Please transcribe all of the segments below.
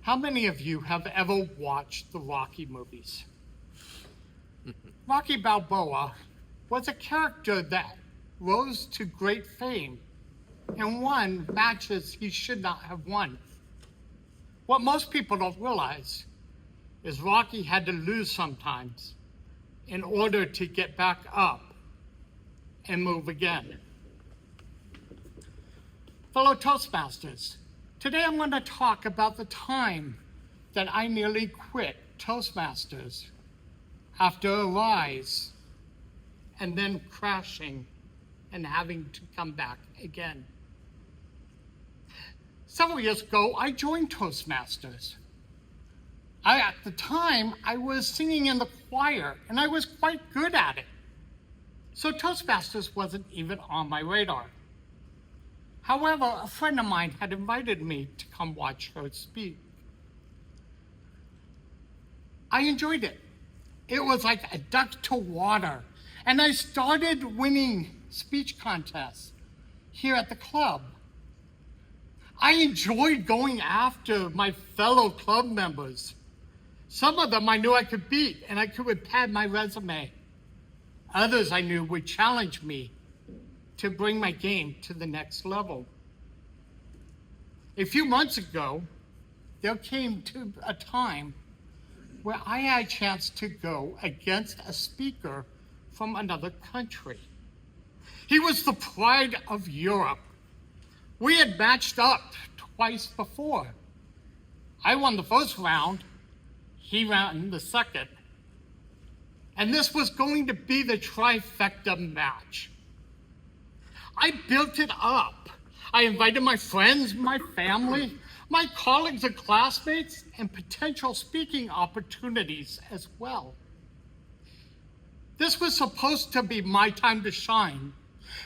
How many of you have ever watched the Rocky movies? Rocky Balboa was a character that rose to great fame and won matches he should not have won. What most people don't realize is Rocky had to lose sometimes in order to get back up and move again. Fellow Toastmasters, today I'm going to talk about the time that I nearly quit Toastmasters after a rise and then crashing and having to come back again. Several years ago, I joined Toastmasters. At the time, I was singing in the choir, and I was quite good at it. So Toastmasters wasn't even on my radar. However, a friend of mine had invited me to come watch her speak. I enjoyed it. It was like a duck to water, and I started winning speech contests here at the club. I enjoyed going after my fellow club members. Some of them I knew I could beat, and I could pad my resume. Others I knew would challenge me to bring my game to the next level. A few months ago, there came to a time where I had a chance to go against a speaker from another country. He was the pride of Europe. We had matched up twice before. I won the first round, he won the second. And this was going to be the trifecta match. I built it up. I invited my friends, my family, my colleagues and classmates, and potential speaking opportunities as well. This was supposed to be my time to shine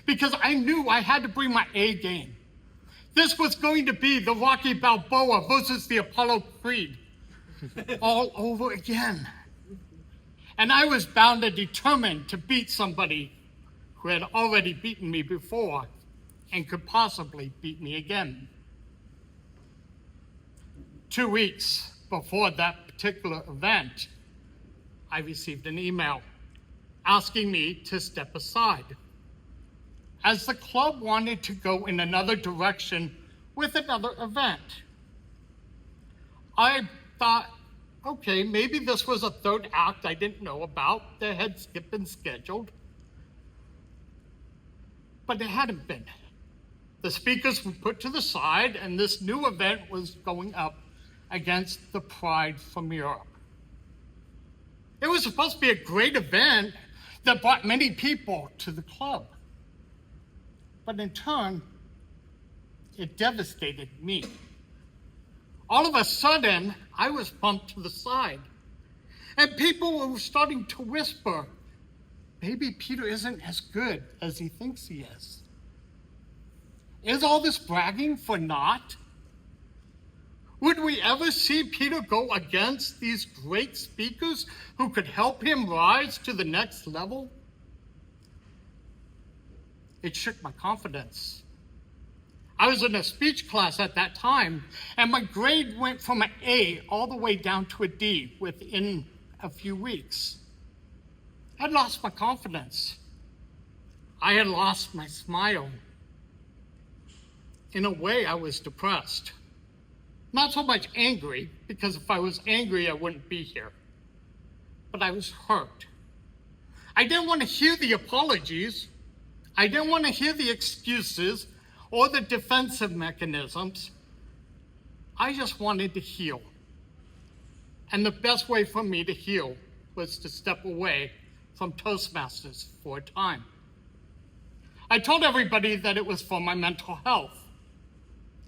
because I knew I had to bring my A game. This was going to be the Rocky Balboa versus the Apollo Creed all over again. And I was bound and determined to beat somebody who had already beaten me before and could possibly beat me again. 2 weeks before that particular event, I received an email asking me to step aside, as the club wanted to go in another direction with another event. I thought, okay, maybe this was a third act I didn't know about that had been scheduled. But it hadn't been. The speakers were put to the side, and this new event was going up against the Pride from Europe. It was supposed to be a great event that brought many people to the club. But in turn, it devastated me. All of a sudden, I was bumped to the side, and people were starting to whisper, maybe Peter isn't as good as he thinks he is. Is all this bragging for naught? Would we ever see Peter go against these great speakers who could help him rise to the next level? It shook my confidence. I was in a speech class at that time, and my grade went from an A all the way down to a D within a few weeks. I'd lost my confidence. I had lost my smile. In a way, I was depressed. Not so much angry, because if I was angry, I wouldn't be here. But I was hurt. I didn't want to hear the apologies. I didn't want to hear the excuses or the defensive mechanisms. I just wanted to heal. And the best way for me to heal was to step away from Toastmasters for a time. I told everybody that it was for my mental health.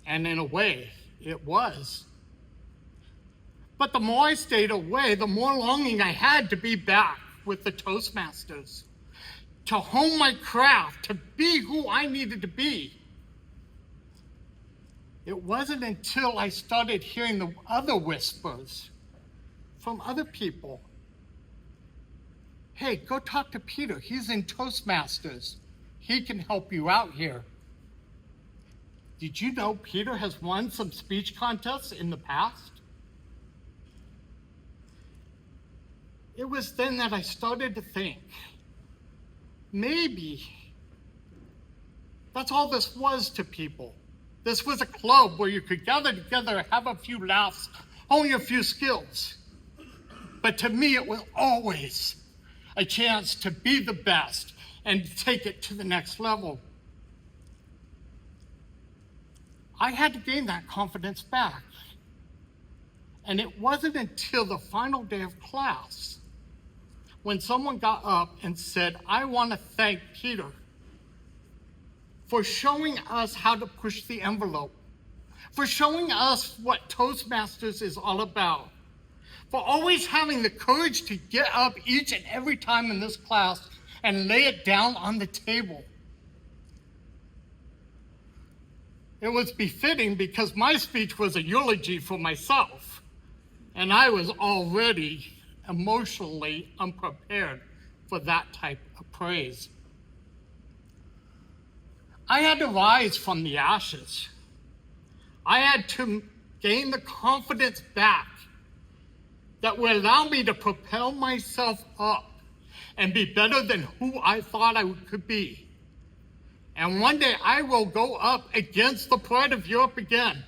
And in a way, it was. But the more I stayed away, the more longing I had to be back with the Toastmasters, to hone my craft, to be who I needed to be. It wasn't until I started hearing the other whispers from other people. Hey, go talk to Peter. He's in Toastmasters. He can help you out here. Did you know Peter has won some speech contests in the past? It was then that I started to think, maybe that's all this was to people. This was a club where you could gather together, have a few laughs, hone a few skills. But to me, it was always a chance to be the best and take it to the next level. I had to gain that confidence back. And it wasn't until the final day of class when someone got up and said, I want to thank Peter for showing us how to push the envelope, for showing us what Toastmasters is all about, for always having the courage to get up each and every time in this class and lay it down on the table. It was befitting because my speech was a eulogy for myself, and I was already emotionally unprepared for that type of praise. I had to rise from the ashes. I had to gain the confidence back that would allow me to propel myself up and be better than who I thought I could be. And one day I will go up against the Pride of Europe again,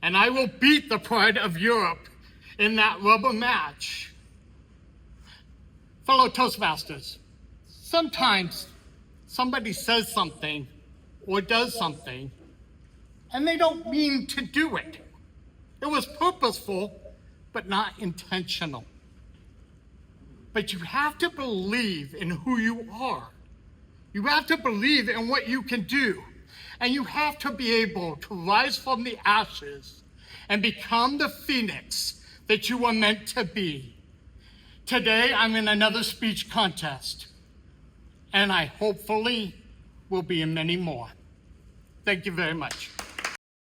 and I will beat the Pride of Europe in that rubber match. Fellow Toastmasters, sometimes somebody says something or does something, and they don't mean to do it. It was purposeful, but not intentional. But you have to believe in who you are. You have to believe in what you can do. And you have to be able to rise from the ashes and become the phoenix that you were meant to be. Today, I'm in another speech contest, and I hopefully will be in many more. Thank you very much.